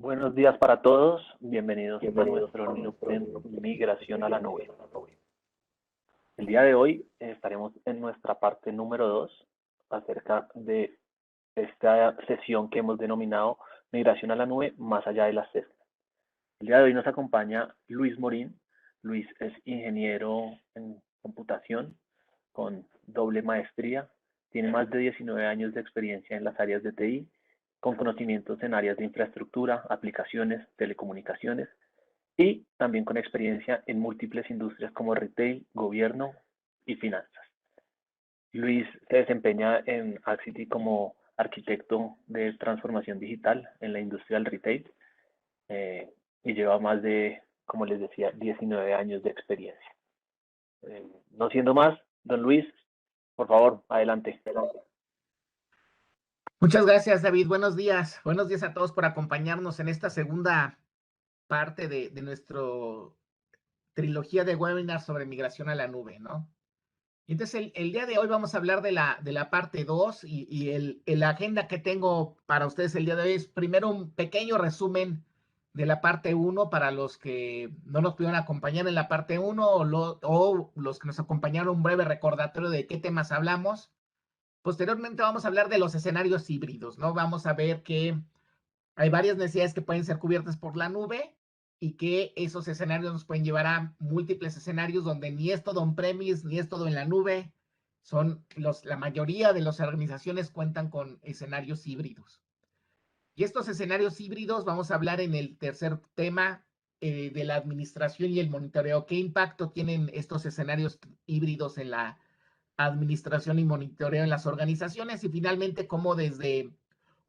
Buenos días para todos, bienvenidos a nuestro loop en migración a la nube. El día de hoy estaremos en nuestra parte número 2 acerca de esta sesión que hemos denominado migración a la nube más allá de las CES. El día de hoy nos acompaña Luis Morín. Luis es ingeniero en computación con doble maestría, tiene más de 19 años de experiencia en las áreas de TI, con conocimientos en áreas de infraestructura, aplicaciones, telecomunicaciones y también con experiencia en múltiples industrias como retail, gobierno y finanzas. Luis se desempeña en Axity como arquitecto de transformación digital en la industria del retail y lleva más de, como les decía, 19 años de experiencia. No siendo más, don Luis, por favor, adelante. Muchas gracias, David. Buenos días. Buenos días a todos por acompañarnos en esta segunda parte de nuestra trilogía de webinars sobre migración a la nube, ¿no? Entonces, el día de hoy vamos a hablar de la parte 2 y la agenda que tengo para ustedes el día de hoy es primero un pequeño resumen de la parte 1 para los que no nos pudieron acompañar en la parte 1 o los que nos acompañaron, un breve recordatorio de qué temas hablamos. Posteriormente vamos a hablar de los escenarios híbridos, ¿no? Vamos a ver que hay varias necesidades que pueden ser cubiertas por la nube y que esos escenarios nos pueden llevar a múltiples escenarios donde ni es todo on-premise, ni es todo en la nube. La mayoría de las organizaciones cuentan con escenarios híbridos. Y estos escenarios híbridos vamos a hablar en el tercer tema de la administración y el monitoreo. ¿Qué impacto tienen estos escenarios híbridos en la administración y monitoreo en las organizaciones? Y finalmente, cómo desde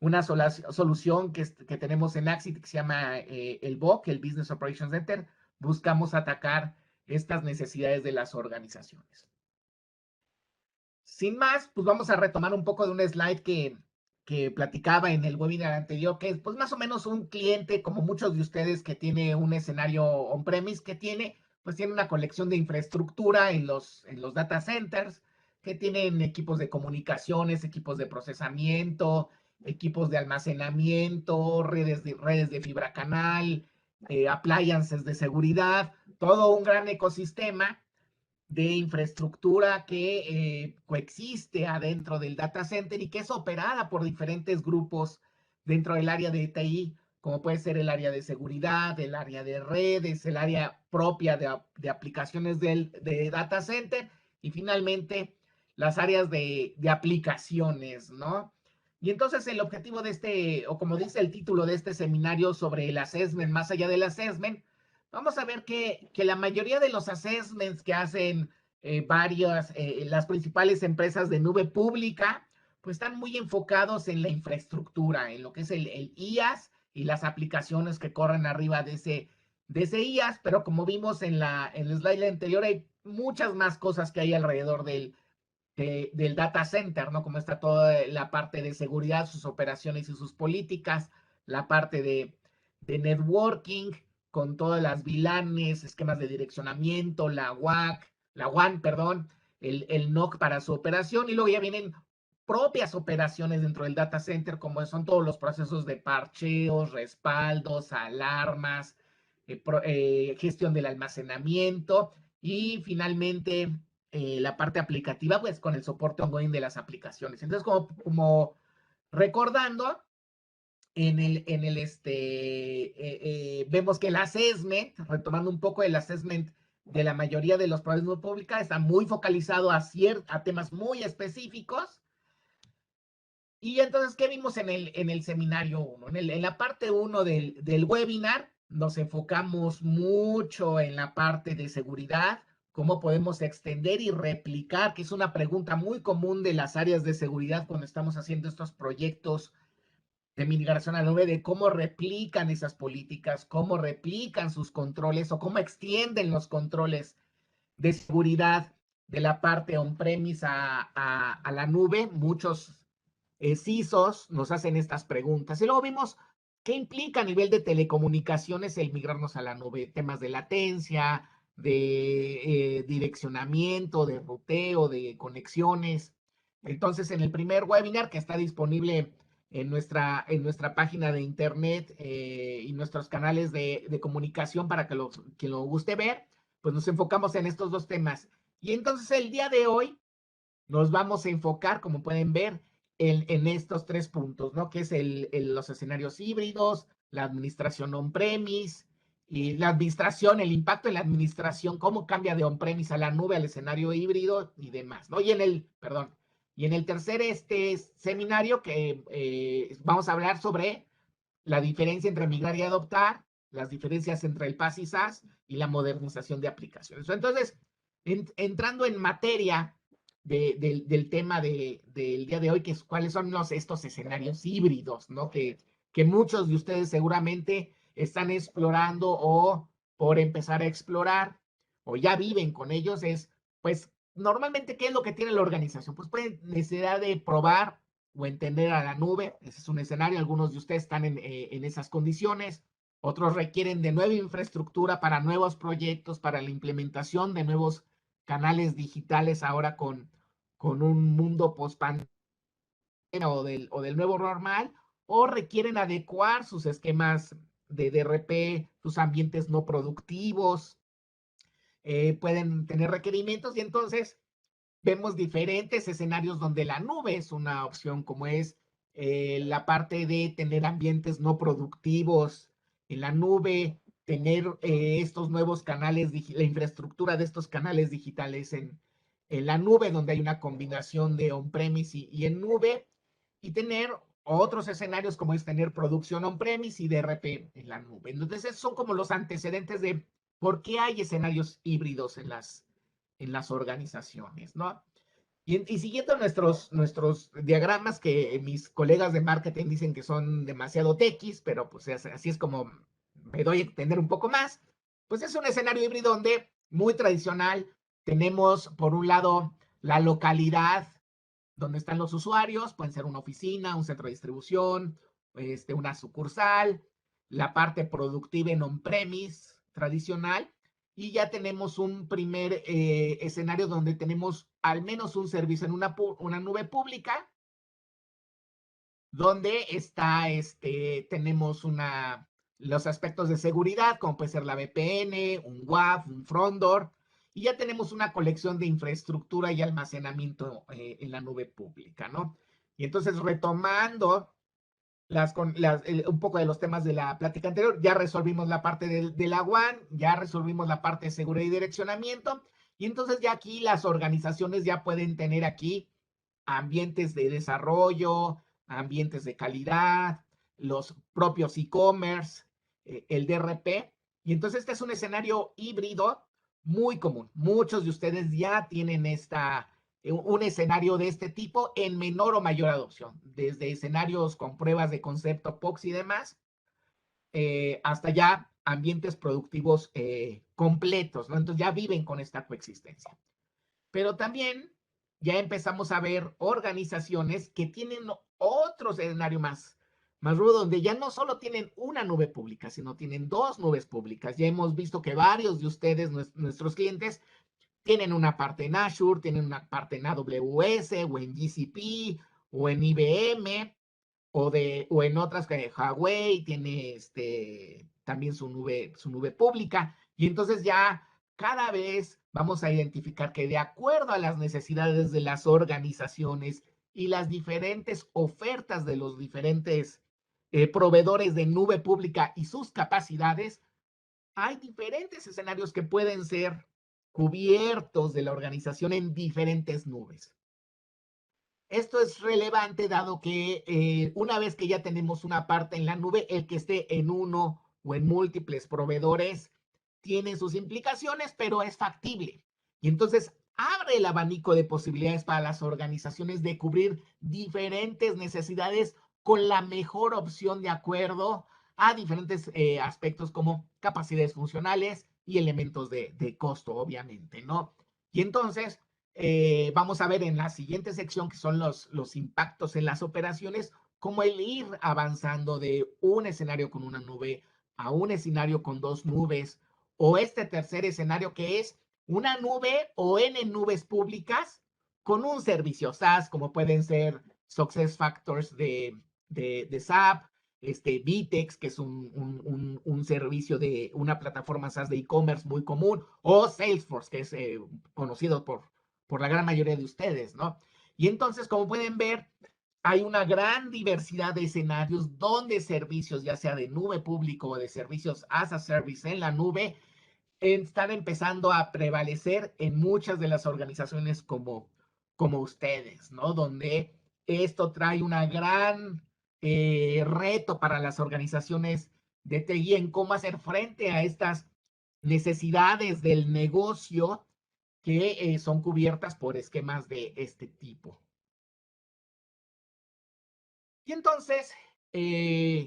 una solución que tenemos en Axity, que se llama el BOC, el Business Operations Center, buscamos atacar estas necesidades de las organizaciones. Sin más, pues vamos a retomar un poco de un slide que platicaba en el webinar anterior, que es pues más o menos un cliente, como muchos de ustedes, que tiene un escenario on-premise, pues tiene una colección de infraestructura en los data centers, que tienen equipos de comunicaciones, equipos de procesamiento, equipos de almacenamiento, redes de fibra canal, appliances de seguridad, todo un gran ecosistema de infraestructura que coexiste adentro del data center y que es operada por diferentes grupos dentro del área de TI, como puede ser el área de seguridad, el área de redes, el área propia de aplicaciones de data center y finalmente las áreas de aplicaciones, ¿no? Y entonces el objetivo de o como dice el título de este seminario sobre el assessment, más allá del assessment, vamos a ver que la mayoría de los assessments que hacen las principales empresas de nube pública, pues están muy enfocados en la infraestructura, en lo que es el IaaS y las aplicaciones que corren arriba de ese IaaS, pero como vimos en el slide anterior, hay muchas más cosas que hay alrededor del data center, ¿no? Como está toda la parte de seguridad, sus operaciones y sus políticas, la parte de networking, con todas las VLANs, esquemas de direccionamiento, la WAN, perdón, el NOC para su operación, y luego ya vienen propias operaciones dentro del data center, como son todos los procesos de parcheos, respaldos, alarmas, gestión del almacenamiento, y finalmente la parte aplicativa, pues con el soporte ongoing de las aplicaciones. Entonces, como recordando, vemos que el assessment, retomando un poco el assessment de la mayoría de los proveedores públicos, está muy focalizado a temas muy específicos. Y entonces, ¿qué vimos en el seminario 1? En la parte 1 del webinar, nos enfocamos mucho en la parte de seguridad, cómo podemos extender y replicar, que es una pregunta muy común de las áreas de seguridad cuando estamos haciendo estos proyectos de migración a la nube, de cómo replican esas políticas, cómo replican sus controles o cómo extienden los controles de seguridad de la parte on-premise a la nube. Muchos CISOs nos hacen estas preguntas. Y luego vimos qué implica a nivel de telecomunicaciones el migrarnos a la nube, temas de latencia, de direccionamiento, de ruteo, de conexiones. Entonces, en el primer webinar que está disponible en nuestra página de internet y nuestros canales de comunicación para que quien lo guste ver, pues nos enfocamos en estos dos temas. Y entonces el día de hoy nos vamos a enfocar, como pueden ver, en estos tres puntos, ¿no? Que es los escenarios híbridos, la administración on-premise y la administración, el impacto en la administración, cómo cambia de on-premise a la nube, al escenario híbrido y demás, ¿no? Y en el tercer seminario que vamos a hablar sobre la diferencia entre migrar y adoptar, las diferencias entre el PaaS y SaaS y la modernización de aplicaciones. Entonces, entrando en materia del tema del día de hoy, que es cuáles son estos escenarios híbridos, ¿no? Que muchos de ustedes seguramente están explorando o por empezar a explorar o ya viven con ellos, pues, normalmente, ¿qué es lo que tiene la organización? Pues pueden necesidad de probar o entender a la nube. Ese es un escenario. Algunos de ustedes están en esas condiciones. Otros requieren de nueva infraestructura para nuevos proyectos, para la implementación de nuevos canales digitales ahora con un mundo post-pandemia o del nuevo normal, o requieren adecuar sus esquemas de DRP, sus ambientes no productivos, pueden tener requerimientos y entonces vemos diferentes escenarios donde la nube es una opción, como es la parte de tener ambientes no productivos en la nube, tener estos nuevos canales, la infraestructura de estos canales digitales en la nube, donde hay una combinación de on-premise y en nube, y tener otros escenarios como es tener producción on-premise y DRP en la nube. Entonces, esos son como los antecedentes de por qué hay escenarios híbridos en las organizaciones, ¿no? Y siguiendo nuestros diagramas que mis colegas de marketing dicen que son demasiado techis, pero pues así es como me doy a entender un poco más, pues es un escenario híbrido donde muy tradicional tenemos por un lado la localidad donde están los usuarios, pueden ser una oficina, un centro de distribución, una sucursal, la parte productiva en on-premise tradicional, y ya tenemos un primer escenario donde tenemos al menos un servicio en una nube pública, donde tenemos los aspectos de seguridad, como puede ser la VPN, un WAF, un front door, y ya tenemos una colección de infraestructura y almacenamiento en la nube pública, ¿no? Y entonces, retomando un poco de los temas de la plática anterior, ya resolvimos la parte de la WAN, ya resolvimos la parte de seguridad y direccionamiento, y entonces ya aquí las organizaciones ya pueden tener aquí ambientes de desarrollo, ambientes de calidad, los propios e-commerce, el DRP. Y entonces este es un escenario híbrido muy común. Muchos de ustedes ya tienen un escenario de este tipo en menor o mayor adopción, desde escenarios con pruebas de concepto POX y demás, hasta ya ambientes productivos completos, ¿no? Entonces ya viven con esta coexistencia. Pero también ya empezamos a ver organizaciones que tienen otro escenario más rudo, donde ya no solo tienen una nube pública, sino tienen dos nubes públicas. Ya hemos visto que varios de ustedes, nuestros clientes, tienen una parte en Azure, tienen una parte en AWS o en GCP o en IBM o en otras que Huawei tiene también su nube pública. Y entonces ya cada vez vamos a identificar que de acuerdo a las necesidades de las organizaciones y las diferentes ofertas de los diferentes proveedores de nube pública y sus capacidades, hay diferentes escenarios que pueden ser cubiertos de la organización en diferentes nubes. Esto es relevante dado que una vez que ya tenemos una parte en la nube, el que esté en uno o en múltiples proveedores tiene sus implicaciones, pero es factible. Y entonces abre el abanico de posibilidades para las organizaciones de cubrir diferentes necesidades con la mejor opción de acuerdo a diferentes aspectos como capacidades funcionales y elementos de costo, obviamente, ¿no? Y entonces vamos a ver en la siguiente sección, que son los impactos en las operaciones, cómo el ir avanzando de un escenario con una nube a un escenario con dos nubes, o este tercer escenario que es una nube o N nubes públicas con un servicio SaaS, como pueden ser SuccessFactors de SAP, Vitex, que es un servicio de una plataforma SaaS de e-commerce muy común, o Salesforce, que es conocido por la gran mayoría de ustedes, ¿no? Y entonces, como pueden ver, hay una gran diversidad de escenarios donde servicios, ya sea de nube público o de servicios as a service en la nube, están empezando a prevalecer en muchas de las organizaciones como ustedes, ¿no? Donde esto trae una gran reto para las organizaciones de TI en cómo hacer frente a estas necesidades del negocio que son cubiertas por esquemas de este tipo. Y entonces,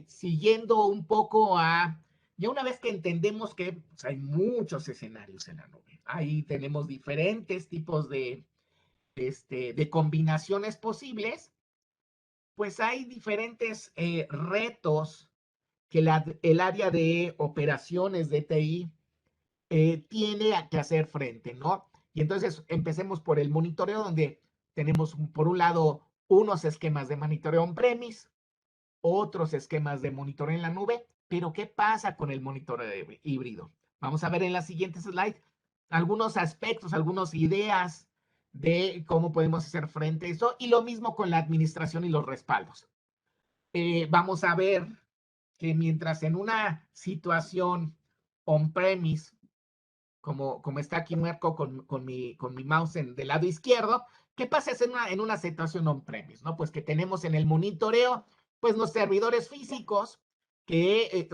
siguiendo un poco ya una vez que entendemos que pues, hay muchos escenarios en la nube, ahí tenemos diferentes tipos de combinaciones posibles, pues hay diferentes retos que el área de operaciones de TI tiene que hacer frente, ¿no? Y entonces empecemos por el monitoreo, donde tenemos por un lado unos esquemas de monitoreo on-premise, otros esquemas de monitoreo en la nube, pero ¿qué pasa con el monitoreo híbrido? Vamos a ver en la siguiente slide algunos aspectos, algunas ideas de cómo podemos hacer frente a eso, y lo mismo con la administración y los respaldos. Vamos a ver que mientras en una situación on-premise, como está aquí Marco con mi mouse del lado izquierdo, ¿qué pasa en una situación on-premise? ¿No? Pues que tenemos en el monitoreo, pues los servidores físicos que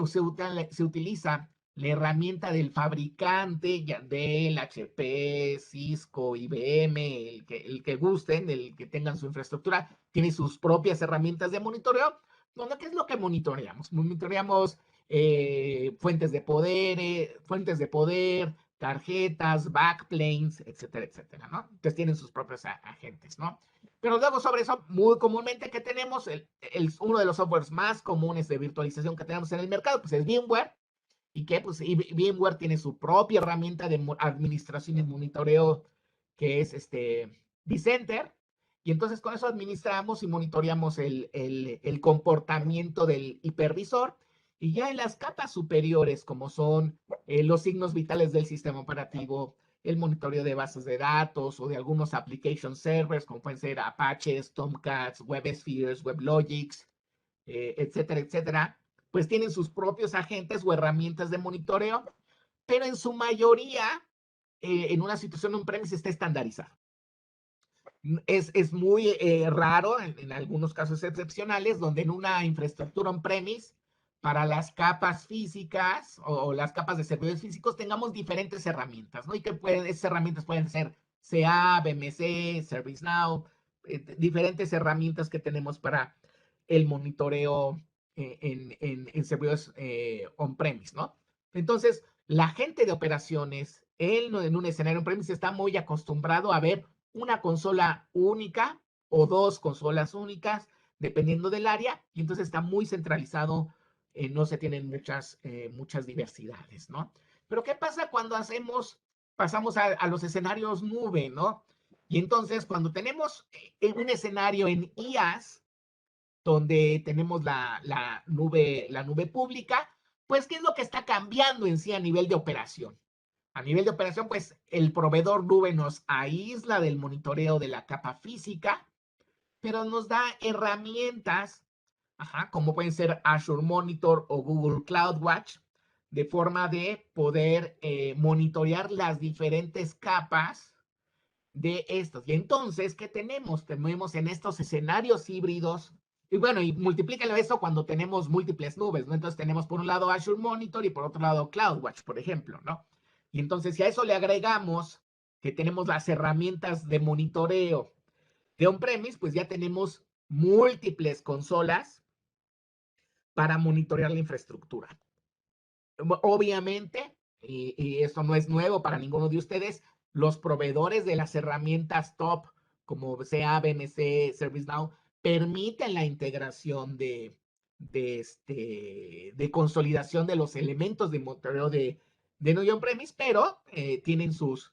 se utiliza la herramienta del fabricante, ya del HP, Cisco, IBM, el que gusten, el que tengan su infraestructura, tiene sus propias herramientas de monitoreo. Bueno, ¿qué es lo que monitoreamos? Monitoreamos fuentes de poder, tarjetas, backplanes, etcétera, etcétera, ¿no? Entonces tienen sus propios agentes, ¿no? Pero luego sobre eso, muy comúnmente que tenemos, uno de los softwares más comunes de virtualización que tenemos en el mercado, pues es VMware, y que pues VMware tiene su propia herramienta de administración y monitoreo, que es vCenter, y entonces con eso administramos y monitoreamos el comportamiento del hipervisor, y ya en las capas superiores, como son los signos vitales del sistema operativo, el monitoreo de bases de datos o de algunos application servers, como pueden ser Apache, Tomcats, WebSpheres, WebLogics, etcétera, etcétera, pues tienen sus propios agentes o herramientas de monitoreo, pero en su mayoría, en una situación on-premise está estandarizado. Es muy raro, en algunos casos excepcionales, donde en una infraestructura on-premise, para las capas físicas o las capas de servidores físicos, tengamos diferentes herramientas, ¿no? Y que esas herramientas pueden ser CA, BMC, ServiceNow, diferentes herramientas que tenemos para el monitoreo en servidores on-premise, ¿no? Entonces, la gente de operaciones en un escenario on-premise está muy acostumbrado a ver una consola única o dos consolas únicas, dependiendo del área, y entonces está muy centralizado, no se tienen muchas diversidades, ¿no? Pero ¿qué pasa cuando pasamos a los escenarios nube, ¿no? Y entonces cuando tenemos un escenario en IaaS, donde tenemos la nube pública, pues ¿qué es lo que está cambiando en sí a nivel de operación? A nivel de operación, pues el proveedor nube nos aísla del monitoreo de la capa física, pero nos da herramientas, como pueden ser Azure Monitor o Google CloudWatch, de forma de poder monitorear las diferentes capas de estos. Y entonces, ¿qué tenemos? Tenemos en estos escenarios híbridos, y bueno, y multiplícalo eso cuando tenemos múltiples nubes, ¿no? Entonces tenemos por un lado Azure Monitor y por otro lado CloudWatch, por ejemplo, ¿no? Y entonces si a eso le agregamos que tenemos las herramientas de monitoreo de on-premise, pues ya tenemos múltiples consolas para monitorear la infraestructura. Obviamente, y esto no es nuevo para ninguno de ustedes, los proveedores de las herramientas top, como sea BMC, ServiceNow, permiten la integración de consolidación de los elementos de monitoreo de no on-premise, pero tienen sus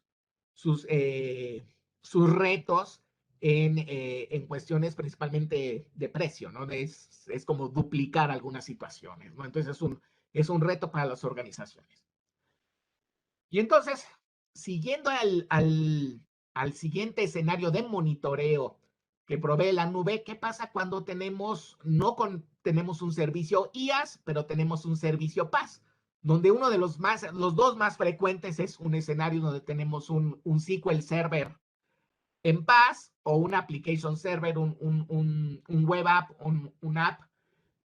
retos en cuestiones principalmente de precio, ¿no? Es como duplicar algunas situaciones, ¿no? Entonces es un reto para las organizaciones. Y entonces, siguiendo al siguiente escenario de monitoreo que provee la nube, ¿qué pasa cuando tenemos un servicio IaaS, pero tenemos un servicio PaaS? Donde uno de los dos más frecuentes es un escenario donde tenemos un SQL Server en PaaS o un Application Server, un web app, un app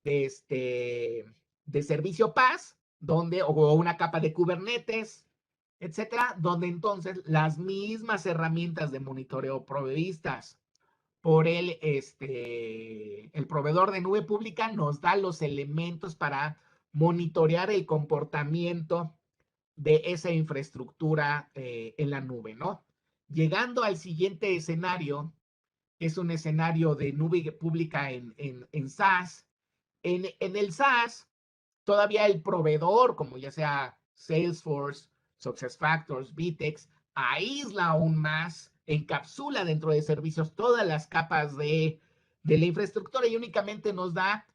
de servicio PaaS, o una capa de Kubernetes, etcétera, donde entonces las mismas herramientas de monitoreo provistas por el proveedor de nube pública nos da los elementos para monitorear el comportamiento de esa infraestructura en la nube, ¿no? Llegando al siguiente escenario, que es un escenario de nube pública en SaaS. En el SaaS, todavía el proveedor, como ya sea Salesforce, SuccessFactors, Vitex, aísla aún más, encapsula dentro de servicios todas las capas de la infraestructura y únicamente nos da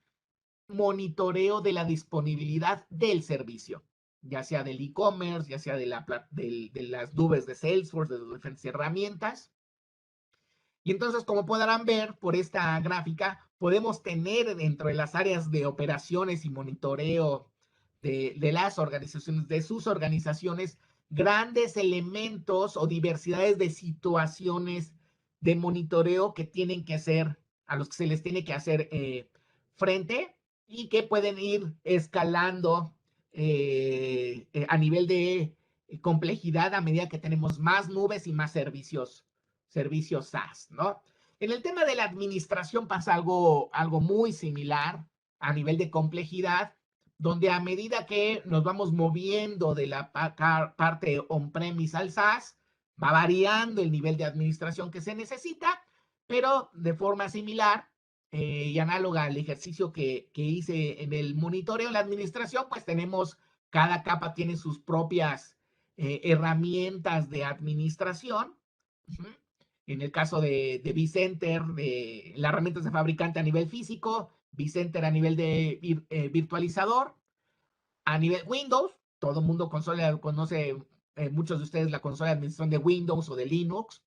monitoreo de la disponibilidad del servicio, ya sea del e-commerce, ya sea de las nubes de Salesforce, de las diferentes herramientas. Y entonces, como podrán ver por esta gráfica, podemos tener dentro de las áreas de operaciones y monitoreo de las organizaciones, de sus organizaciones, grandes elementos o diversidades de situaciones de monitoreo que tienen que hacer, a los que se les tiene que hacer frente y que pueden ir escalando a nivel de complejidad a medida que tenemos más nubes y más servicios SaaS, ¿no? En el tema de la administración pasa algo muy similar a nivel de complejidad, donde a medida que nos vamos moviendo de la parte on-premise al SaaS, va variando el nivel de administración que se necesita, pero de forma similar y análoga al ejercicio que hice en el monitoreo en la administración, pues cada capa tiene sus propias herramientas de administración. Uh-huh. En el caso de vCenter, de las herramientas de fabricante a nivel físico, vCenter a nivel de virtualizador, a nivel Windows, todo el mundo conoce, muchos de ustedes la consola de administración de Windows o de Linux,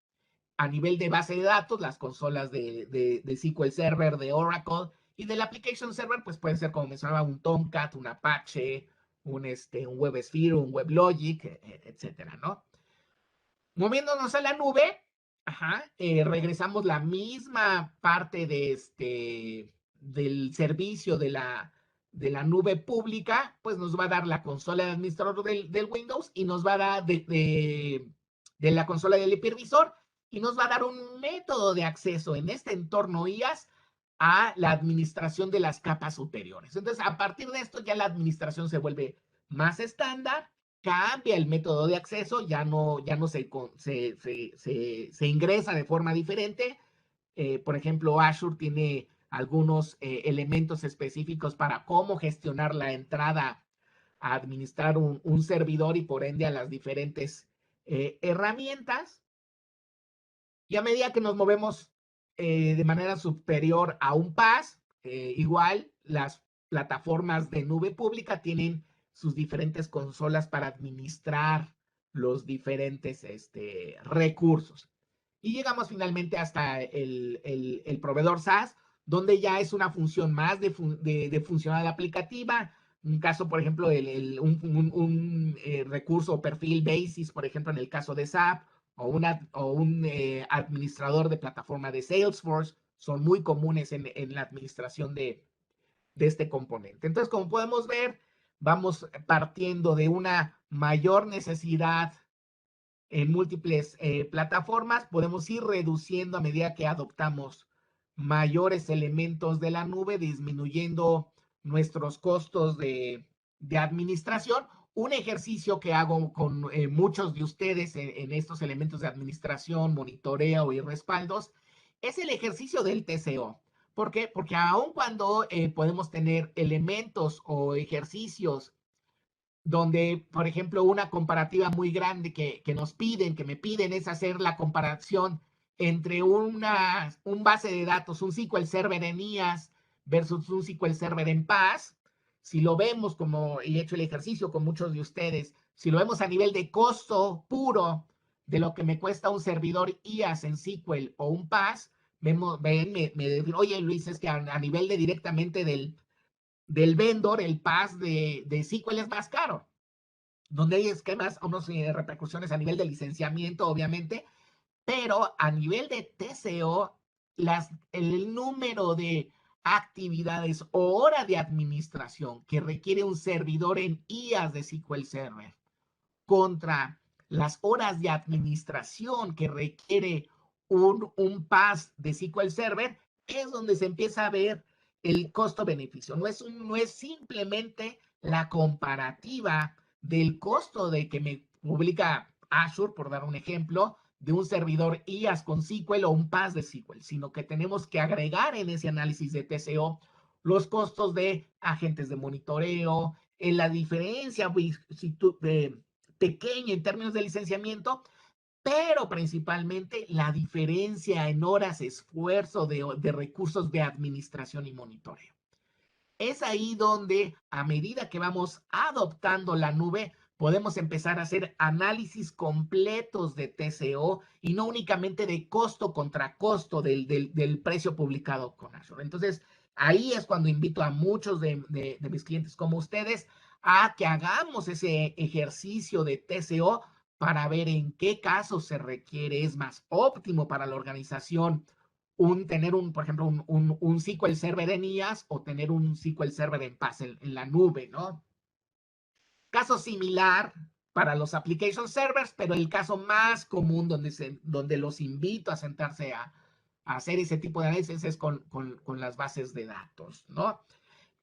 a nivel de base de datos, las consolas de SQL Server, de Oracle, y del Application Server, pues puede ser, como mencionaba, un Tomcat, un Apache, un WebSphere, un WebLogic, etcétera, ¿no? Moviéndonos a la nube, regresamos la misma parte del servicio de la nube pública, pues nos va a dar la consola de administrador del Windows y nos va a dar de la consola del hipervisor y nos va a dar un método de acceso en este entorno IaaS a la administración de las capas superiores. Entonces, a partir de esto ya la administración se vuelve más estándar, cambia el método de acceso, ya no se ingresa de forma diferente. Por ejemplo, Azure tiene algunos elementos específicos para cómo gestionar la entrada a administrar un servidor y por ende a las diferentes herramientas. Y a medida que nos movemos de manera superior a un PaaS, igual las plataformas de nube pública tienen sus diferentes consolas para administrar los diferentes recursos. Y llegamos finalmente hasta el proveedor SaaS, donde ya es una función más de funcionalidad aplicativa. Un caso, por ejemplo, un recurso o perfil Basis, por ejemplo, en el caso de SAP, o un administrador de plataforma de Salesforce, son muy comunes en la administración de este componente. Entonces, como podemos ver, vamos partiendo de una mayor necesidad en múltiples plataformas, podemos ir reduciendo a medida que adoptamos mayores elementos de la nube, disminuyendo nuestros costos de administración. Un ejercicio que hago con muchos de ustedes en estos elementos de administración, monitoreo y respaldos es el ejercicio del TCO. ¿Por qué? Porque aun cuando podemos tener elementos o ejercicios donde, por ejemplo, una comparativa muy grande que me piden es hacer la comparación entre un base de datos, un SQL Server en IaaS versus un SQL Server en PaaS, si lo vemos como, y he hecho el ejercicio con muchos de ustedes, si lo vemos a nivel de costo puro de lo que me cuesta un servidor IaaS en SQL o un PaaS, oye Luis, es que a nivel de directamente del vendor, el PaaS de SQL es más caro, donde hay esquemas, unos repercusiones a nivel de licenciamiento, obviamente, pero a nivel de TCO, el número de actividades o hora de administración que requiere un servidor en IaaS de SQL Server contra las horas de administración que requiere un PaaS de SQL Server, es donde se empieza a ver el costo-beneficio. No es simplemente la comparativa del costo de que me publica Azure, por dar un ejemplo, de un servidor IaaS con SQL o un PaaS de SQL, sino que tenemos que agregar en ese análisis de TCO los costos de agentes de monitoreo, en la diferencia pequeña en términos de licenciamiento, pero principalmente la diferencia en horas, esfuerzo de recursos de administración y monitoreo. Es ahí donde, a medida que vamos adoptando la nube, podemos empezar a hacer análisis completos de TCO y no únicamente de costo contra costo del precio publicado con Azure. Entonces, ahí es cuando invito a muchos de mis clientes como ustedes a que hagamos ese ejercicio de TCO para ver en qué casos se requiere, es más óptimo para la organización tener por ejemplo, un SQL Server en IaaS o tener un SQL Server en PaaS en la nube, ¿no? Caso similar para los application servers, pero el caso más común donde los invito a sentarse a hacer ese tipo de análisis es con las bases de datos, ¿no?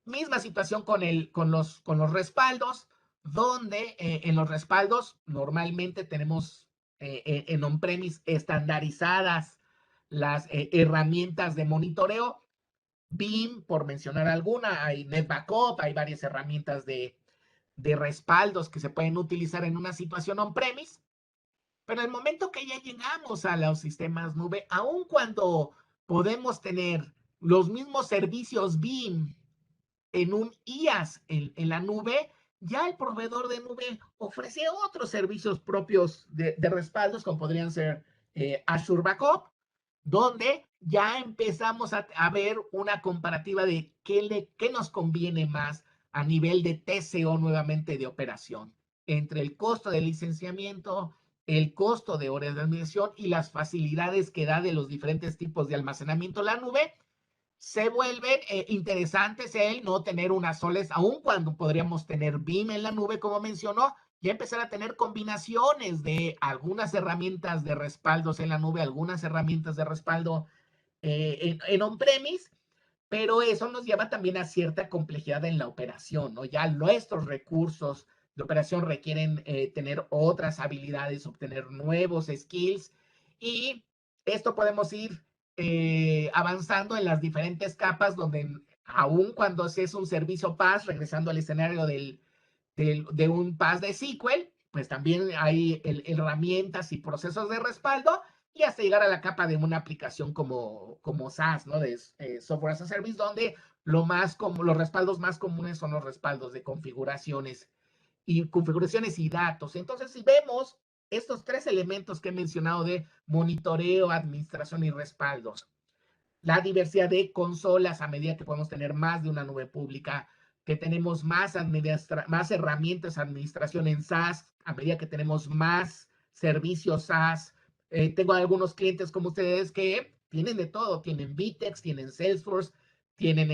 Misma situación con los respaldos, donde en los respaldos normalmente tenemos en on-premise estandarizadas las herramientas de monitoreo. BIM, por mencionar alguna, hay NetBackup, hay varias herramientas de respaldos que se pueden utilizar en una situación on-premise, pero el momento que ya llegamos a los sistemas nube, aun cuando podemos tener los mismos servicios BIM en un IaaS en la nube, ya el proveedor de nube ofrece otros servicios propios de respaldos, como podrían ser Azure Backup, donde ya empezamos a ver una comparativa de qué nos conviene más a nivel de TCO nuevamente de operación, entre el costo de licenciamiento, el costo de horas de administración y las facilidades que da de los diferentes tipos de almacenamiento en la nube. Se vuelven interesantes el no tener unas soles, aun cuando podríamos tener BIM en la nube, como mencionó, ya empezar a tener combinaciones de algunas herramientas de respaldos en la nube, algunas herramientas de respaldo en on-premise, pero eso nos lleva también a cierta complejidad en la operación, ¿no? Ya nuestros recursos de operación requieren tener otras habilidades, obtener nuevos skills, y esto podemos ir avanzando en las diferentes capas donde aun cuando se es un servicio PaaS, regresando al escenario de un PaaS de SQL, pues también hay herramientas y procesos de respaldo y hasta llegar a la capa de una aplicación como SaaS, ¿no? De Software as a Service, donde los respaldos más comunes son los respaldos de configuraciones y datos. Entonces, si vemos estos tres elementos que he mencionado de monitoreo, administración y respaldos, la diversidad de consolas a medida que podemos tener más de una nube pública, que tenemos más herramientas de administración en SaaS, a medida que tenemos más servicios SaaS. Tengo algunos clientes como ustedes que tienen de todo, tienen Vitex, tienen Salesforce, tienen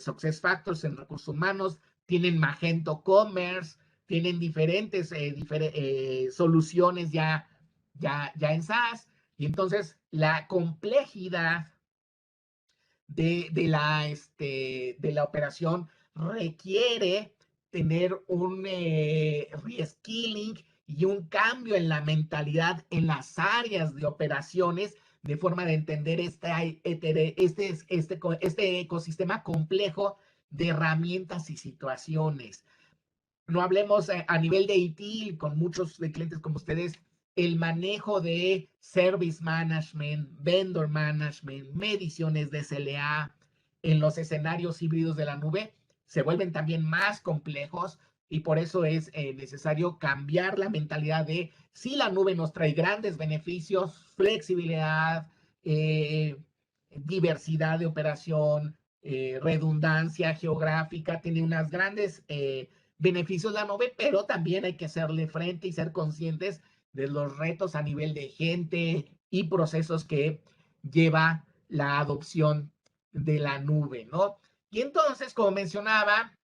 SuccessFactors en recursos humanos, tienen Magento Commerce, tienen diferentes soluciones ya en SaaS. Y entonces la complejidad de la operación requiere tener un reskilling y un cambio en la mentalidad en las áreas de operaciones, de forma de entender este ecosistema complejo de herramientas y situaciones. No hablemos a nivel de ITIL, con muchos de clientes como ustedes, el manejo de service management, vendor management, mediciones de SLA en los escenarios híbridos de la nube se vuelven también más complejos y por eso es necesario cambiar la mentalidad de si la nube nos trae grandes beneficios, flexibilidad, diversidad de operación, redundancia geográfica, tiene unas grandes beneficios la nube, pero también hay que hacerle frente y ser conscientes de los retos a nivel de gente y procesos que lleva la adopción de la nube, ¿no? Y entonces, como mencionaba,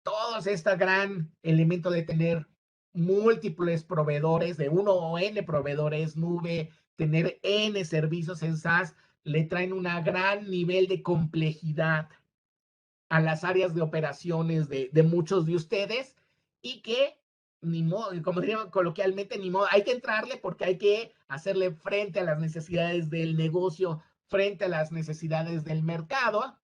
todos este gran elemento de tener múltiples proveedores, de uno o N proveedores nube, tener N servicios en SaaS, le traen un gran nivel de complejidad a las áreas de operaciones de muchos de ustedes y que ni modo, como diríamos coloquialmente, ni modo, hay que entrarle porque hay que hacerle frente a las necesidades del negocio, frente a las necesidades del mercado.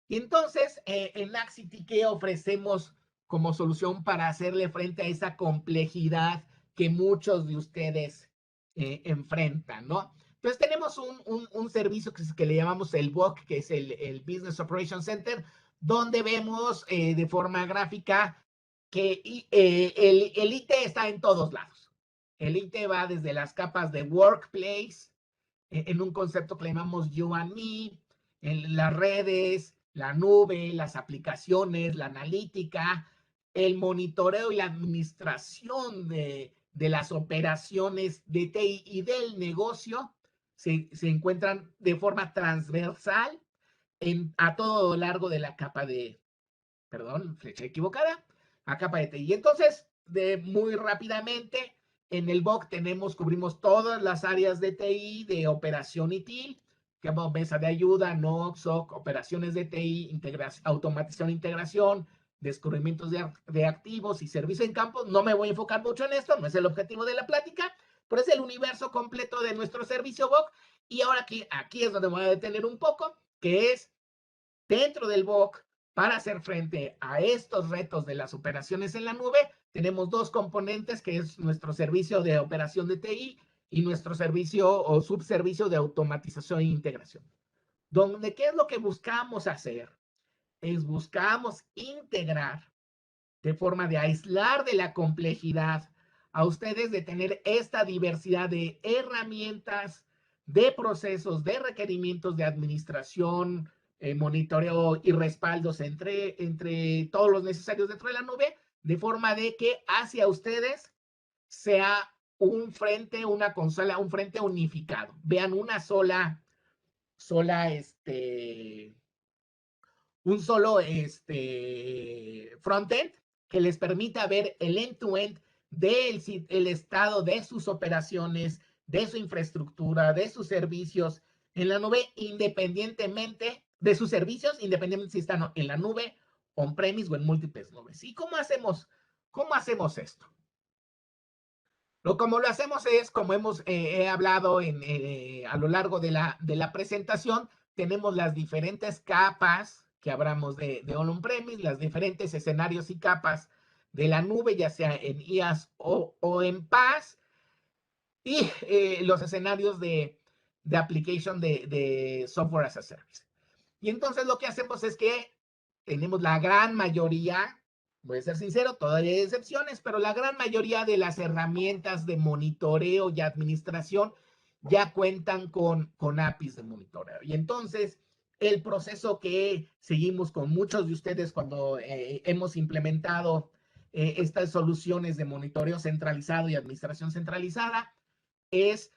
Y entonces, en Axity, ¿qué ofrecemos como solución para hacerle frente a esa complejidad que muchos de ustedes enfrentan, ¿no? Entonces, tenemos un servicio que le llamamos el BOC, que es el Business Operation Center, donde vemos de forma gráfica que el IT está en todos lados. El IT va desde las capas de Workplace, en un concepto que le llamamos You and Me, en las redes, la nube, las aplicaciones, la analítica, el monitoreo y la administración de las operaciones de TI y del negocio se encuentran de forma transversal a todo lo largo de la capa de, perdón, flecha equivocada, a capa de TI. Y entonces, muy rápidamente, en el BOC cubrimos todas las áreas de TI, de operación y TIL, que vamos, mesa de ayuda, NOC, SOC, operaciones de TI, automatización e integración, descubrimientos de activos y servicio en campo. No me voy a enfocar mucho en esto, no es el objetivo de la plática, pero es el universo completo de nuestro servicio BOC. Y ahora aquí es donde me voy a detener un poco, que es dentro del BOC. Para hacer frente a estos retos de las operaciones en la nube, tenemos dos componentes, que es nuestro servicio de operación de TI y nuestro servicio o subservicio de automatización e integración. Donde, ¿qué es lo que buscamos hacer? Buscamos integrar de forma de aislar de la complejidad a ustedes, de tener esta diversidad de herramientas, de procesos, de requerimientos de administración, monitoreo y respaldos entre todos los necesarios dentro de la nube, de forma de que hacia ustedes sea un frente, una consola, un frente unificado. Vean una un solo frontend que les permita ver el end-to-end del estado de sus operaciones, de su infraestructura, de sus servicios en la nube, independientemente de sus servicios, independientemente si están en la nube, on-premise o en múltiples nubes. ¿Y cómo hacemos esto? Como lo hacemos es, como he hablado a lo largo de la presentación, tenemos las diferentes capas que hablamos de on-premise, las diferentes escenarios y capas de la nube, ya sea en IaaS o en PaaS, y los escenarios de application de software as a service. Y entonces lo que hacemos es que tenemos la gran mayoría, voy a ser sincero, todavía hay excepciones, pero la gran mayoría de las herramientas de monitoreo y administración ya cuentan con APIs de monitoreo. Y entonces el proceso que seguimos con muchos de ustedes cuando hemos implementado estas soluciones de monitoreo centralizado y administración centralizada es,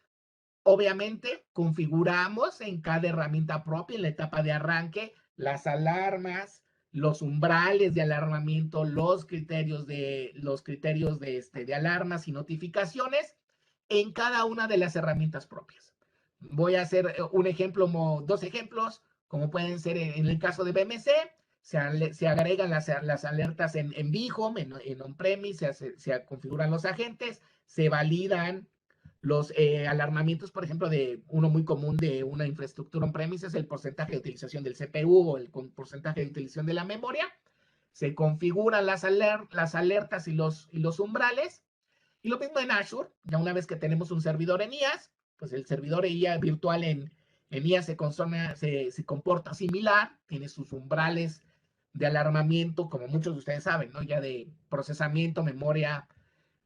obviamente, configuramos en cada herramienta propia, en la etapa de arranque, las alarmas, los umbrales de alarmamiento, los criterios de alarmas y notificaciones en cada una de las herramientas propias. Voy a hacer un ejemplo, dos ejemplos, como pueden ser en el caso de BMC. Se agregan las alertas en vHome, en on-premise, se configuran los agentes, se validan los alarmamientos, por ejemplo, de uno muy común de una infraestructura on-premise es el porcentaje de utilización del CPU o el porcentaje de utilización de la memoria. Se configuran las alertas y los umbrales. Y lo mismo en Azure, ya una vez que tenemos un servidor en IaaS, pues el servidor IA virtual en IaaS se comporta similar, tiene sus umbrales de alarmamiento, como muchos de ustedes saben, ¿no? Ya de procesamiento, memoria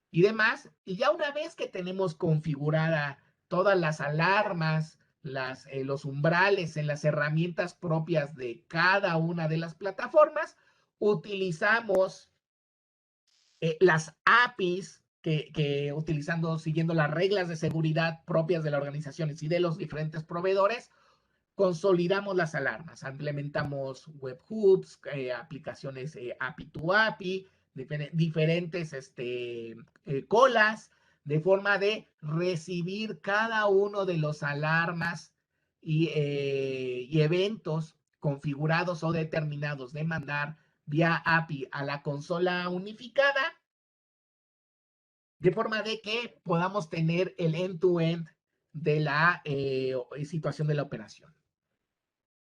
y demás. Y ya una vez que tenemos configurada todas las alarmas, los umbrales en las herramientas propias de cada una de las plataformas, utilizamos las APIs siguiendo las reglas de seguridad propias de las organizaciones y de los diferentes proveedores, consolidamos las alarmas, implementamos webhooks, aplicaciones API to API, diferentes colas, de forma de recibir cada uno de los alarmas y eventos configurados o determinados de mandar vía API a la consola unificada, de forma de que podamos tener el end-to-end de la situación de la operación.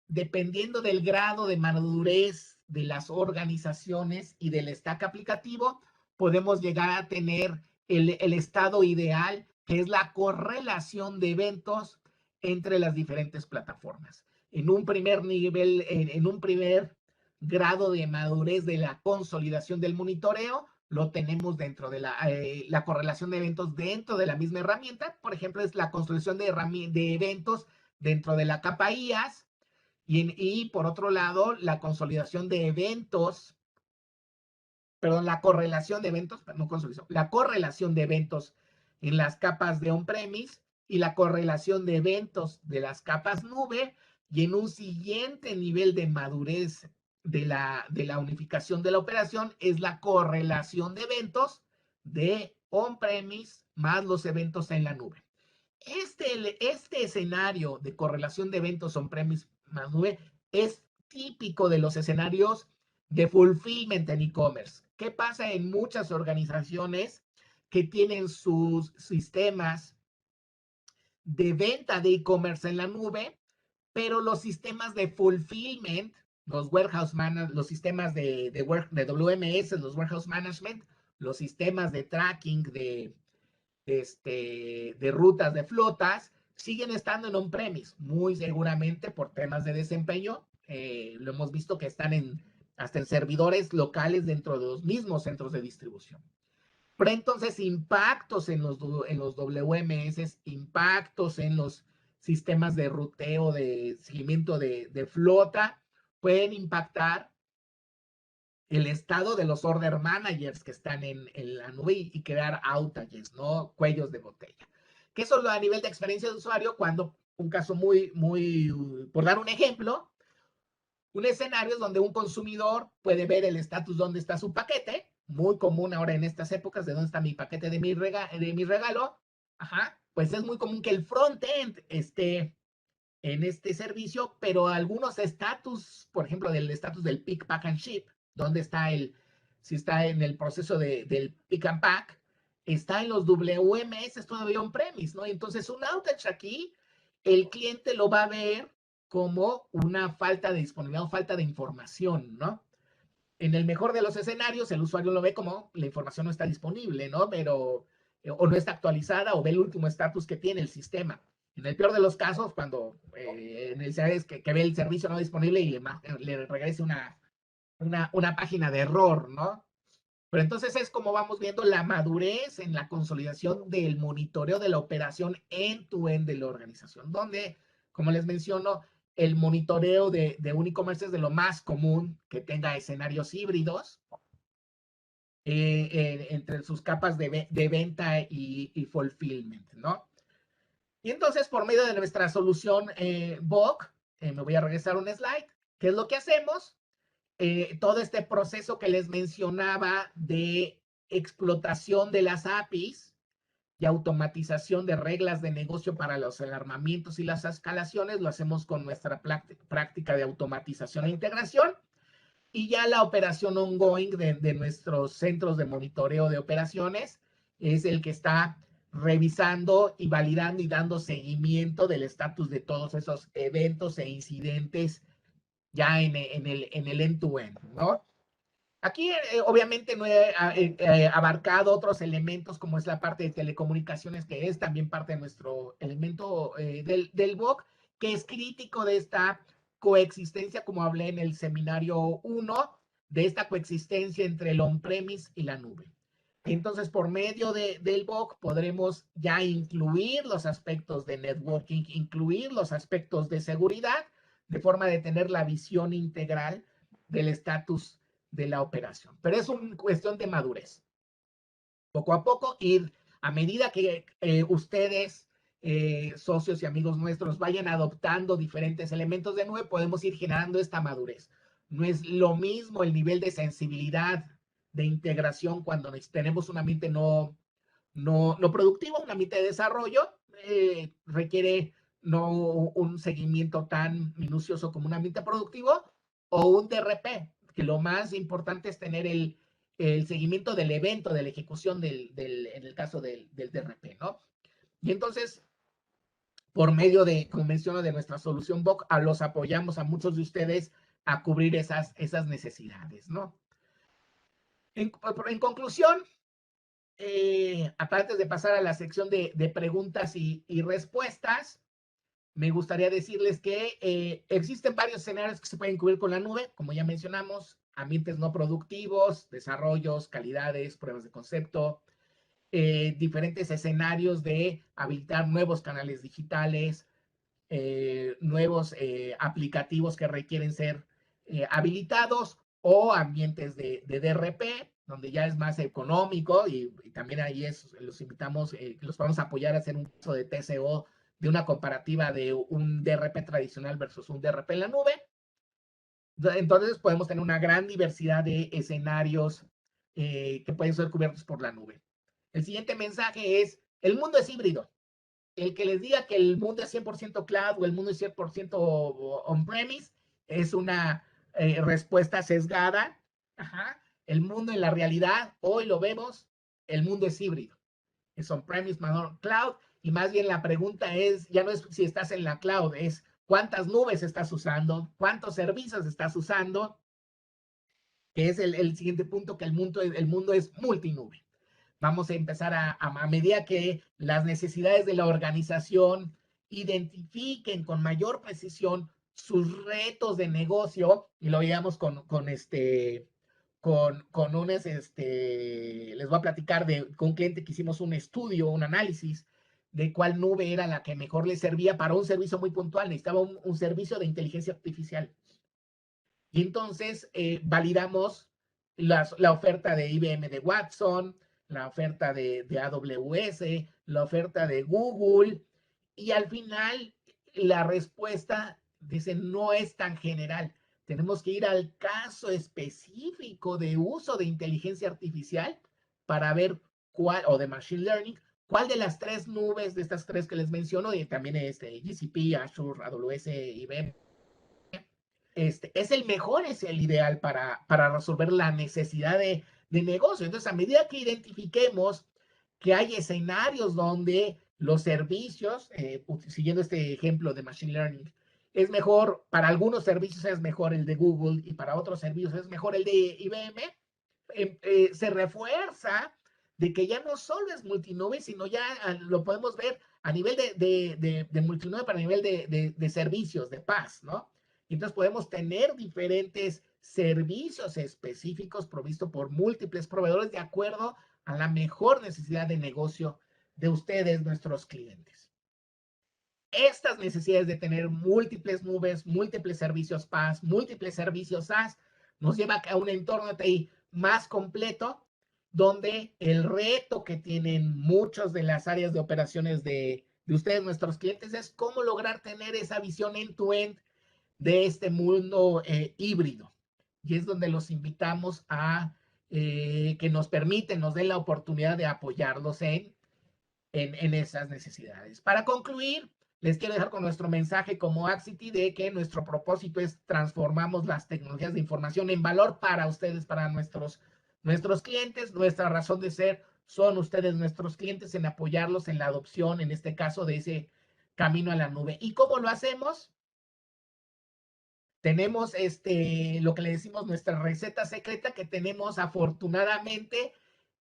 Dependiendo del grado de madurez de las organizaciones y del stack aplicativo, podemos llegar a tener el estado ideal, que es la correlación de eventos entre las diferentes plataformas. En un primer nivel, en un primer grado de madurez de la consolidación del monitoreo, lo tenemos dentro de la correlación de eventos dentro de la misma herramienta. Por ejemplo, es la construcción de eventos dentro de la capa IaaS, y por otro lado, la consolidación de eventos, perdón, la correlación de eventos, no consolidación, la correlación de eventos en las capas de on-premise y la correlación de eventos de las capas nube, y en un siguiente nivel de madurez de la unificación de la operación es la correlación de eventos de on-premise más los eventos en la nube. Este escenario de correlación de eventos on-premise más nube es típico de los escenarios de fulfillment en e-commerce. ¿Qué pasa en muchas organizaciones que tienen sus sistemas de venta de e-commerce en la nube, pero los sistemas de fulfillment, los warehouse management, los sistemas de WMS, los warehouse management, los sistemas de tracking de rutas de flotas, siguen estando en on-premise, muy seguramente por temas de desempeño. Lo hemos visto que están hasta en servidores locales dentro de los mismos centros de distribución. Pero entonces impactos en los WMS, impactos en los sistemas de ruteo, de seguimiento de flota, pueden impactar el estado de los order managers que están en la nube y crear outages, ¿no? Cuellos de botella. Que eso a nivel de experiencia de usuario, cuando un caso por dar un ejemplo, un escenario es donde un consumidor puede ver el estatus donde está su paquete, muy común ahora en estas épocas, de dónde está mi paquete de mi regalo. Ajá, pues es muy común que el front-end esté en este servicio, pero algunos estatus, por ejemplo, del estatus del pick, pack and ship, donde está si está en el proceso del pick and pack, está en los WMS todavía on-premise, ¿no? Entonces, un outage aquí, el cliente lo va a ver como una falta de disponibilidad o falta de información, ¿no? En el mejor de los escenarios, el usuario lo ve como la información no está disponible, ¿no? Pero, o no está actualizada, o ve el último estatus que tiene el sistema. En el peor de los casos, cuando en el es que ve el servicio no disponible y le regrese una página de error, ¿no? Pero entonces es como vamos viendo la madurez en la consolidación del monitoreo de la operación end-to-end de la organización, donde, como les menciono, el monitoreo de un e-commerce es de lo más común que tenga escenarios híbridos entre sus capas de venta y fulfillment, ¿no? Y entonces, por medio de nuestra solución BOC, me voy a regresar un slide. ¿Qué es lo que hacemos? Todo este proceso que les mencionaba de explotación de las APIs y automatización de reglas de negocio para los alarmamientos y las escalaciones, lo hacemos con nuestra práctica de automatización e integración, y ya la operación ongoing de nuestros centros de monitoreo de operaciones es el que está revisando y validando y dando seguimiento del estatus de todos esos eventos e incidentes ya en el end-to-end, ¿no? Aquí, obviamente, no he abarcado otros elementos como es la parte de telecomunicaciones, que es también parte de nuestro elemento del BOC, que es crítico de esta coexistencia, como hablé en el seminario 1, de esta coexistencia entre el on-premise y la nube. Entonces, por medio del BOC podremos ya incluir los aspectos de networking, incluir los aspectos de seguridad, de forma de tener la visión integral del estatus de la operación. Pero es una cuestión de madurez. Poco a poco, ir a medida que ustedes, socios y amigos nuestros, vayan adoptando diferentes elementos de nube, podemos ir generando esta madurez. No es lo mismo el nivel de sensibilidad, de integración cuando tenemos un ambiente no productivo, un ambiente de desarrollo, requiere no un seguimiento tan minucioso como un ambiente productivo o un DRP, que lo más importante es tener el seguimiento del evento, de la ejecución en el caso del DRP, ¿no? Y entonces, por medio de, como menciono, de nuestra solución BOC, los apoyamos a muchos de ustedes a cubrir esas necesidades, ¿no? En conclusión, aparte de pasar a la sección de preguntas y respuestas, me gustaría decirles que existen varios escenarios que se pueden cubrir con la nube, como ya mencionamos, ambientes no productivos, desarrollos, calidades, pruebas de concepto, diferentes escenarios de habilitar nuevos canales digitales, nuevos aplicativos que requieren ser habilitados o ambientes de DRP, donde ya es más económico y también ahí los invitamos, los vamos a apoyar a hacer un curso de TCO de una comparativa de un DRP tradicional versus un DRP en la nube. Entonces podemos tener una gran diversidad de escenarios que pueden ser cubiertos por la nube. El siguiente mensaje es, el mundo es híbrido. El que les diga que el mundo es 100% cloud o el mundo es 100% on-premise es una respuesta sesgada. Ajá. El mundo en la realidad, hoy lo vemos, el mundo es híbrido. Es on-premise, más cloud, y más bien la pregunta es, ya no es si estás en la cloud, es cuántas nubes estás usando, cuántos servicios estás usando, que es el siguiente punto, que el mundo es multinube. Vamos a empezar a medida que las necesidades de la organización identifiquen con mayor precisión sus retos de negocio, y lo veíamos les voy a platicar con un cliente que hicimos un estudio, un análisis de cuál nube era la que mejor le servía para un servicio muy puntual. Necesitaba un servicio de inteligencia artificial. Y entonces validamos la oferta de IBM de Watson, la oferta de AWS, la oferta de Google, y al final la respuesta dice no es tan general. Tenemos que ir al caso específico de uso de inteligencia artificial para ver cuál, o de machine learning, cuál de las tres nubes, de estas tres que les menciono, y también GCP, Azure, AWS, IBM, es el mejor, es el ideal para resolver la necesidad de negocio. Entonces, a medida que identifiquemos que hay escenarios donde los servicios, siguiendo este ejemplo de Machine Learning, es mejor, para algunos servicios es mejor el de Google y para otros servicios es mejor el de IBM, se refuerza de que ya no solo es multinube, sino ya lo podemos ver a nivel de multinube, pero a nivel de servicios, de PaaS, ¿no? Entonces podemos tener diferentes servicios específicos provistos por múltiples proveedores de acuerdo a la mejor necesidad de negocio de ustedes, nuestros clientes. Estas necesidades de tener múltiples nubes, múltiples servicios PaaS, múltiples servicios SaaS, nos lleva a un entorno de TI más completo, donde el reto que tienen muchas de las áreas de operaciones de ustedes, nuestros clientes, es cómo lograr tener esa visión end-to-end de este mundo híbrido. Y es donde los invitamos a que nos permiten, nos den la oportunidad de apoyarlos en esas necesidades. Para concluir, les quiero dejar con nuestro mensaje como Axity de que nuestro propósito es transformamos las tecnologías de información en valor para ustedes, para nuestros clientes. Nuestra razón de ser son ustedes, nuestros clientes, en apoyarlos en la adopción, en este caso, de ese camino a la nube. ¿Y cómo lo hacemos? Tenemos lo que le decimos nuestra receta secreta, que tenemos afortunadamente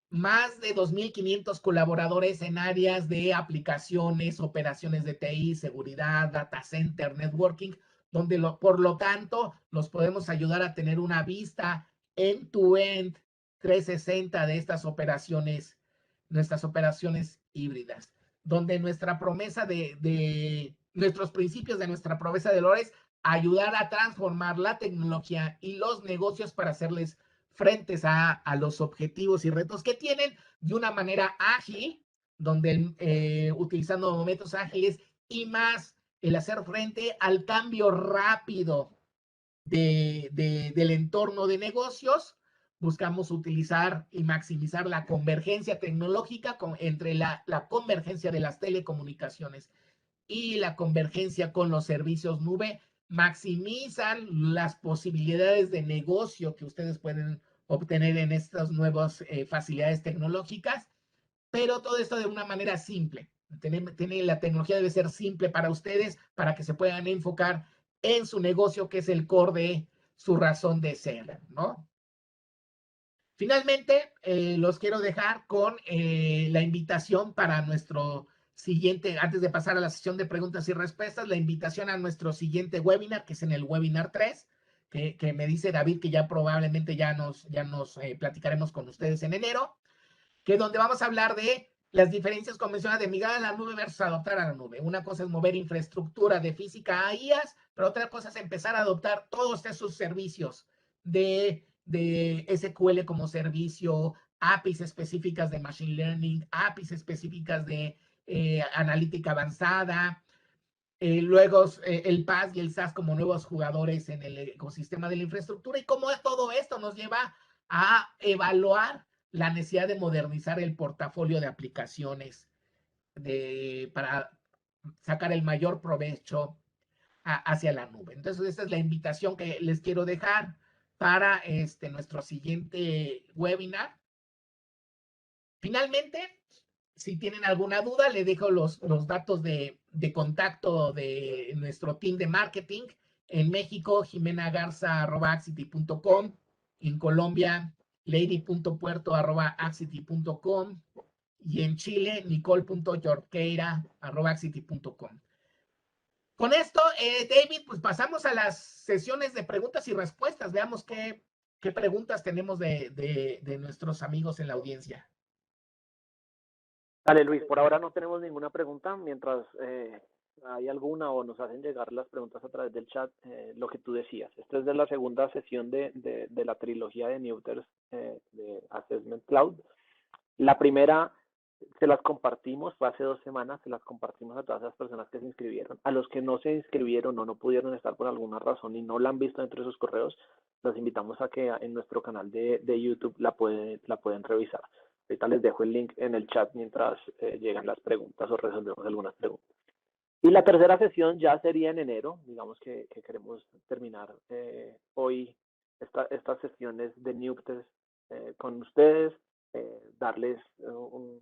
más de 2,500 colaboradores en áreas de aplicaciones, operaciones de TI, seguridad, data center, networking, donde por lo tanto los podemos ayudar a tener una vista end-to-end 360 de estas operaciones, nuestras operaciones híbridas, donde nuestra promesa de nuestros principios de nuestra promesa de valores, ayudar a transformar la tecnología y los negocios para hacerles frentes a los objetivos y retos que tienen de una manera ágil, donde utilizando métodos ágiles y más el hacer frente al cambio rápido del entorno de negocios. Buscamos utilizar y maximizar la convergencia tecnológica entre la convergencia de las telecomunicaciones y la convergencia con los servicios nube. Maximizan las posibilidades de negocio que ustedes pueden obtener en estas nuevas facilidades tecnológicas, pero todo esto de una manera simple. La tecnología debe ser simple para ustedes, para que se puedan enfocar en su negocio, que es el core de su razón de ser, ¿no? Finalmente, los quiero dejar con la invitación para nuestro siguiente, antes de pasar a la sesión de preguntas y respuestas, la invitación a nuestro siguiente webinar, que es en el webinar 3, que me dice David que ya probablemente ya nos platicaremos con ustedes en enero, que donde vamos a hablar de las diferencias convencionales de migrar a la nube versus adoptar a la nube. Una cosa es mover infraestructura de física a IaaS, pero otra cosa es empezar a adoptar todos esos servicios de SQL como servicio, APIs específicas de Machine Learning, APIs específicas de analítica avanzada, luego el PaaS y el SaaS como nuevos jugadores en el ecosistema de la infraestructura, y cómo todo esto nos lleva a evaluar la necesidad de modernizar el portafolio de aplicaciones para sacar el mayor provecho hacia la nube. Entonces, esta es la invitación que les quiero dejar para nuestro siguiente webinar. Finalmente, si tienen alguna duda, le dejo los datos de contacto de nuestro team de marketing. En México, jimenagarza@axity.com. En Colombia, lady.puerto@axity.com. Y en Chile, nicole.yorqueira@axity.com. Con esto, David, pues pasamos a las sesiones de preguntas y respuestas. Veamos qué preguntas tenemos de nuestros amigos en la audiencia. Dale, Luis, por ahora no tenemos ninguna pregunta. Mientras hay alguna o nos hacen llegar las preguntas a través del chat, lo que tú decías. Esta es de la segunda sesión de la trilogía de Newters de Assessment Cloud. La primera se las compartimos, fue hace 2 semanas, se las compartimos a todas las personas que se inscribieron. A los que no se inscribieron o no pudieron estar por alguna razón y no la han visto dentro de sus correos, los invitamos a que en nuestro canal de YouTube la pueden revisar. Ahorita les dejo el link en el chat mientras llegan las preguntas o resolvemos algunas preguntas. Y la tercera sesión ya sería en enero. Digamos que queremos terminar hoy estas sesiones de Newters con ustedes, darles un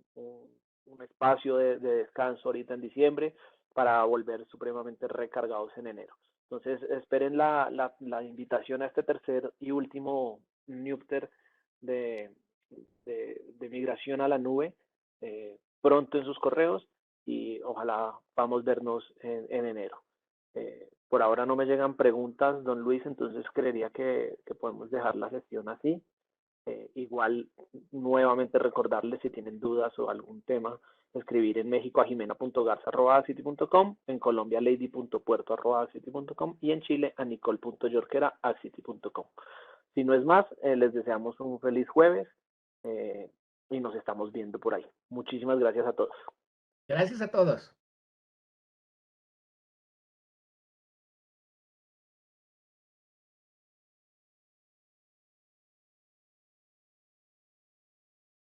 espacio de descanso ahorita en diciembre para volver supremamente recargados en enero. Entonces, esperen la invitación a este tercer y último Newter de migración a la nube pronto en sus correos, y ojalá podamos vernos en enero. Por ahora no me llegan preguntas, don Luis, entonces creería que podemos dejar la sesión así. Igual, nuevamente recordarles, si tienen dudas o algún tema, escribir en México a jimena.garza@axity.com, en Colombia lady.puerto@axity.com y en Chile a nicole.yorquera@axity.com. Si no es más, les deseamos un feliz jueves y nos estamos viendo por ahí. Muchísimas gracias a todos. Gracias a todos.